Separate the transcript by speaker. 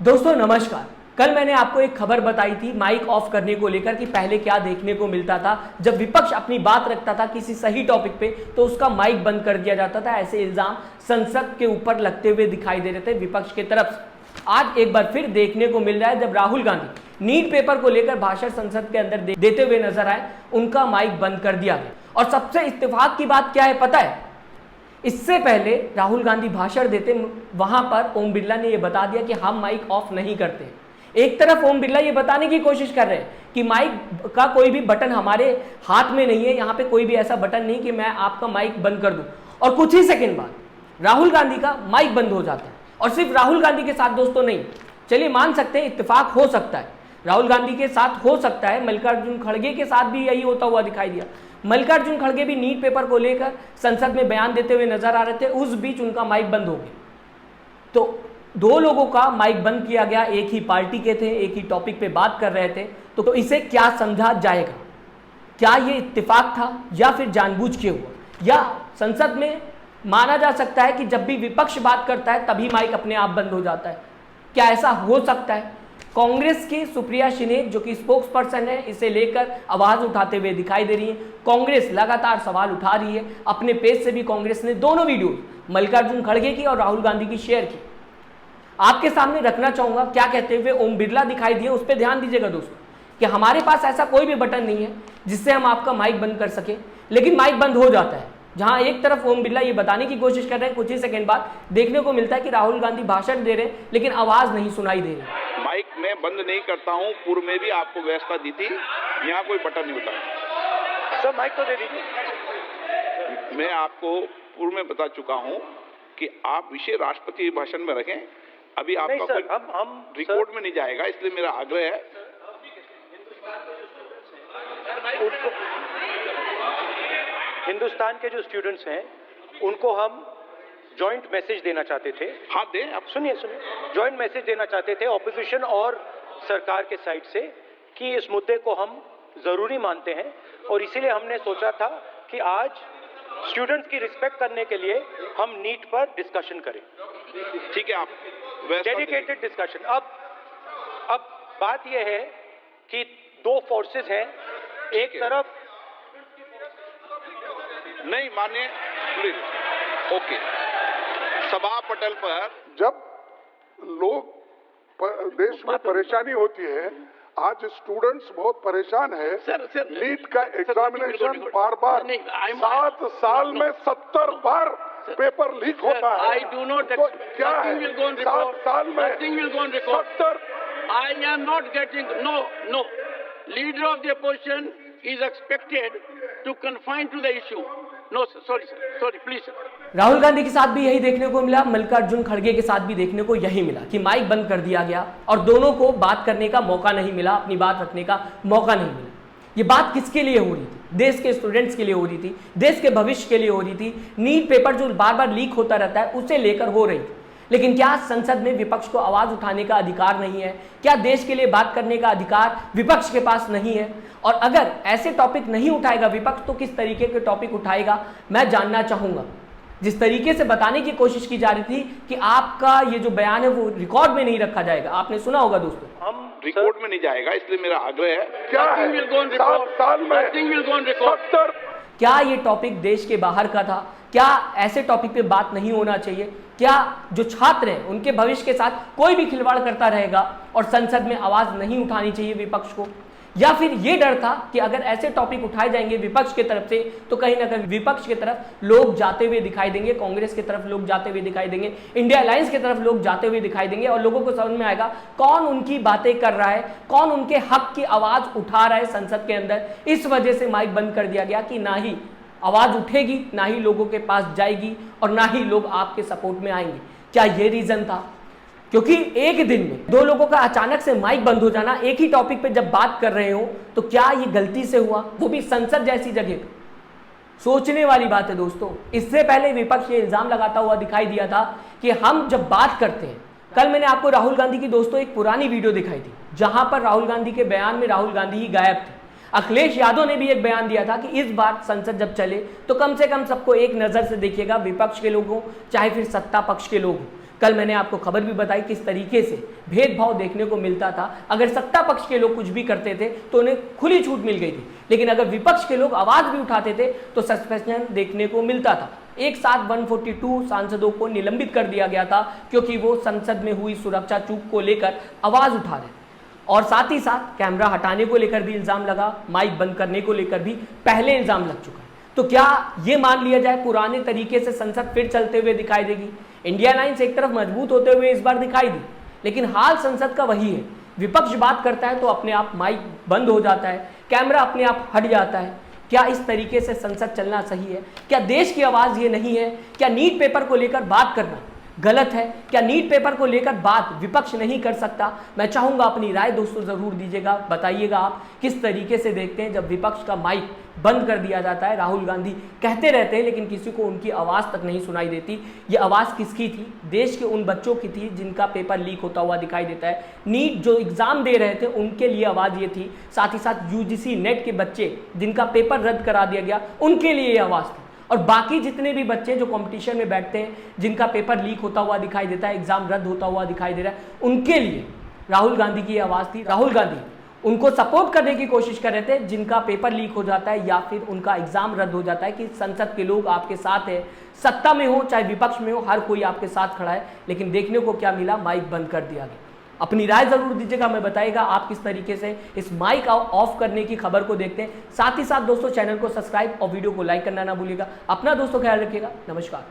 Speaker 1: दोस्तों नमस्कार। कल मैंने आपको एक खबर बताई थी माइक ऑफ करने को लेकर कि पहले क्या देखने को मिलता था। जब विपक्ष अपनी बात रखता था किसी सही टॉपिक पे तो उसका माइक बंद कर दिया जाता था। ऐसे इल्जाम संसद के ऊपर लगते हुए दिखाई दे रहे थे विपक्ष की तरफ से। आज एक बार फिर देखने को मिल रहा है जब राहुल गांधी नीट पेपर को लेकर भाषण संसद के अंदर देते हुए नजर आए, उनका माइक बंद कर दिया गया। और सबसे इत्तेफाक की बात क्या है पता है? इससे पहले राहुल गांधी भाषण देते वहां पर ओम बिरला ने यह बता दिया कि हम माइक ऑफ नहीं करते। एक तरफ ओम बिरला ये बताने की कोशिश कर रहे हैं कि माइक का कोई भी बटन हमारे हाथ में नहीं है, यहां पे कोई भी ऐसा बटन नहीं कि मैं आपका माइक बंद कर दूं। और कुछ ही सेकंड बाद राहुल गांधी का माइक बंद हो जाता है। और सिर्फ राहुल गांधी के साथ दोस्तों नहीं, चलिए मान सकते हैं इत्तेफाक हो सकता है, राहुल गांधी के साथ हो सकता है, मल्लिकार्जुन खड़गे के साथ भी यही होता हुआ दिखाई दिया। मल्लिकार्जुन खड़गे भी नीट पेपर को लेकर संसद में बयान देते हुए नजर आ रहे थे, उस बीच उनका माइक बंद हो गया। तो दो लोगों का माइक बंद किया गया, एक ही पार्टी के थे, एक ही टॉपिक पे बात कर रहे थे। तो इसे क्या समझा जाएगा? क्या ये इत्तेफाक था या फिर जानबूझ के हुआ? या संसद में माना जा सकता है कि जब भी विपक्ष बात करता है तभी माइक अपने आप बंद हो जाता है? क्या ऐसा हो सकता है? कांग्रेस की सुप्रिया शिनेक जो कि स्पोक्स पर्सन है, इसे लेकर आवाज उठाते हुए दिखाई दे रही है। कांग्रेस लगातार सवाल उठा रही है। अपने पेज से भी कांग्रेस ने दोनों वीडियो मल्लिकार्जुन खड़गे की और राहुल गांधी की शेयर की। आपके सामने रखना चाहूंगा क्या कहते हुए ओम बिरला दिखाई दिए, उस पर ध्यान दीजिएगा दोस्तों कि हमारे पास ऐसा कोई भी बटन नहीं है जिससे हम आपका माइक बंद कर सके, लेकिन माइक बंद हो जाता है। जहां एक तरफ ओम बिरला ये बताने की कोशिश कर रहे हैं, कुछ ही सेकंड बाद देखने को मिलता है कि राहुल गांधी भाषण दे रहे हैं लेकिन आवाज नहीं सुनाई दे रही।
Speaker 2: माइक मैं बंद नहीं करता हूं, पूर्व में भी आपको व्यवस्था दी थी, यहाँ कोई बटन नहीं होता।
Speaker 3: सर माइक तो दे दीजिए।
Speaker 2: मैं आपको पूर्व में बता चुका हूं कि आप विषय राष्ट्रपति के भाषण में रखें। अभी आपका
Speaker 3: सर,
Speaker 2: कोई
Speaker 3: हम
Speaker 2: रिकॉर्ड में नहीं जाएगा, इसलिए मेरा आग्रह है।
Speaker 3: हिंदुस्तान के जो स्टूडेंट्स हैं उनको हम जॉइंट मैसेज देना चाहते थे।
Speaker 2: हाँ दें, आप
Speaker 3: सुनिए जॉइंट मैसेज देना चाहते थे ऑपोजिशन और सरकार के साइड से कि इस मुद्दे को हम जरूरी मानते हैं और इसीलिए हमने सोचा था कि आज स्टूडेंट्स की रिस्पेक्ट करने के लिए हम नीट पर डिस्कशन करें।
Speaker 2: ठीक है, आप
Speaker 3: डेडिकेटेड डिस्कशन। अब बात यह है कि दो फोर्सेस हैं, एक तरफ
Speaker 2: नहीं माने प्लीज। ओके, सभा पटल पर
Speaker 4: जब लोग देश में परेशानी होती है, आज स्टूडेंट्स बहुत परेशान है। नीट का एग्जामिनेशन बार बार 7 साल में 70 बार पेपर लीक होता है।
Speaker 5: I do not
Speaker 4: तो क्या है 7 साल में 70?
Speaker 5: I am not getting no. Leader of the opposition is expected to confine to the issue. No, sorry, please.
Speaker 1: Rahul Gandhi के साथ भी यही देखने को मिला, मल्लिकार्जुन खड़गे के साथ भी देखने को यही मिला कि माइक बंद कर दिया गया और दोनों को बात करने का मौका नहीं मिला, अपनी बात रखने का मौका नहीं मिला। ये बात किसके लिए हो रही थी? देश के स्टूडेंट्स के लिए हो रही थी, देश के भविष्य के लिए हो रही थी। नीट पेपर जो बार बार लीक होता रहता है उसे लेकर हो रही थी। लेकिन क्या संसद में विपक्ष को आवाज उठाने का अधिकार नहीं है? क्या देश के लिए बात करने का अधिकार विपक्ष के पास नहीं है? और अगर ऐसे टॉपिक नहीं उठाएगा विपक्ष तो किस तरीके के टॉपिक उठाएगा, मैं जानना चाहूंगा। जिस तरीके से बताने की कोशिश की जा रही थी कि आपका ये जो बयान है वो रिकॉर्ड में नहीं रखा जाएगा, आपने सुना होगा दोस्तों।
Speaker 3: हम
Speaker 2: रिकॉर्ड में नहीं जाएगा, इसलिए मेरा आग्रह है।
Speaker 4: क्या है 7 साल में 70?
Speaker 1: क्या ये टॉपिक देश के बाहर का था? क्या ऐसे टॉपिक पे बात नहीं होना चाहिए? क्या जो छात्र हैं उनके भविष्य के साथ कोई भी खिलवाड़ करता रहेगा और संसद में आवाज नहीं उठानी चाहिए विपक्ष को? या फिर ये डर था कि अगर ऐसे टॉपिक उठाए जाएंगे विपक्ष की तरफ से तो कहीं ना कहीं विपक्ष की तरफ लोग जाते हुए दिखाई देंगे, कांग्रेस की तरफ लोग जाते हुए दिखाई देंगे, इंडिया अलायंस की तरफ लोग जाते हुए दिखाई देंगे और लोगों को समझ में आएगा कौन उनकी बातें कर रहा है, कौन उनके हक की आवाज उठा रहा है संसद के अंदर। इस वजह से माइक बंद कर दिया गया कि ना ही आवाज उठेगी, ना ही लोगों के पास जाएगी और ना ही लोग आपके सपोर्ट में आएंगे। क्या ये रीजन था? क्योंकि एक दिन में दो लोगों का अचानक से माइक बंद हो जाना, एक ही टॉपिक पे जब बात कर रहे हो, तो क्या ये गलती से हुआ, वो भी संसद जैसी जगह पे? सोचने वाली बात है दोस्तों। इससे पहले विपक्ष ये इल्जाम लगाता हुआ दिखाई दिया था कि हम जब बात करते हैं, कल मैंने आपको राहुल गांधी की दोस्तों एक पुरानी वीडियो दिखाई थी जहां पर राहुल गांधी के बयान में राहुल गांधी ही गायब थे। अखिलेश यादव ने भी एक बयान दिया था कि इस बार संसद जब चले तो कम से कम सबको एक नजर से देखिएगा, विपक्ष के लोगों चाहे फिर सत्ता पक्ष के लोग। कल मैंने आपको खबर भी बताई किस तरीके से भेदभाव देखने को मिलता था। अगर सत्ता पक्ष के लोग कुछ भी करते थे तो उन्हें खुली छूट मिल गई थी, लेकिन अगर विपक्ष के लोग आवाज भी उठाते थे तो सस्पेंशन देखने को मिलता था। एक साथ 142 सांसदों को निलंबित कर दिया गया था क्योंकि वो संसद में हुई सुरक्षा चूक को लेकर आवाज उठा रहे, और साथ ही साथ कैमरा हटाने को लेकर भी इल्जाम लगा, माइक बंद करने को लेकर भी पहले इल्जाम लग चुका है। तो क्या ये मान लिया जाए पुराने तरीके से संसद फिर चलते हुए दिखाई देगी? इंडिया लाइंस एक तरफ मजबूत होते हुए इस बार दिखाई दी, लेकिन हाल संसद का वही है। विपक्ष बात करता है तो अपने आप माइक बंद हो जाता है, कैमरा अपने आप हट जाता है। क्या इस तरीके से संसद चलना सही है? क्या देश की आवाज ये नहीं है? क्या नीट पेपर को लेकर बात करना गलत है? क्या नीट पेपर को लेकर बात विपक्ष नहीं कर सकता? मैं चाहूंगा अपनी राय दोस्तों जरूर दीजिएगा, बताइएगा आप किस तरीके से देखते हैं जब विपक्ष का माइक बंद कर दिया जाता है। राहुल गांधी कहते रहते हैं लेकिन किसी को उनकी आवाज तक नहीं सुनाई देती। ये आवाज किसकी थी? देश के उन बच्चों की थी जिनका पेपर लीक होता हुआ दिखाई देता है। नीट जो एग्जाम दे रहे थे उनके लिए आवाज ये थी, साथ ही साथ यूजीसी नेट के बच्चे जिनका पेपर रद्द करा दिया गया उनके लिए ये आवाज थी, और बाकी जितने भी बच्चे जो कंपटीशन में बैठते हैं जिनका पेपर लीक होता हुआ दिखाई देता है, एग्जाम रद्द होता हुआ दिखाई दे रहा है, उनके लिए राहुल गांधी की आवाज थी। राहुल गांधी उनको सपोर्ट करने की कोशिश कर रहे थे जिनका पेपर लीक हो जाता है या फिर उनका एग्जाम रद्द हो जाता है, कि संसद के लोग आपके साथ है, सत्ता में हो चाहे विपक्ष में हो, हर कोई आपके साथ खड़ा है। लेकिन देखने को क्या मिला? माइक बंद कर दिया गया। अपनी राय जरूर दीजिएगा, मैं बताइएगा आप किस तरीके से इस माइक ऑफ करने की खबर को देखते हैं। साथ ही साथ दोस्तों चैनल को सब्सक्राइब और वीडियो को लाइक करना ना भूलिएगा। अपना दोस्तों ख्याल रखिएगा। नमस्कार।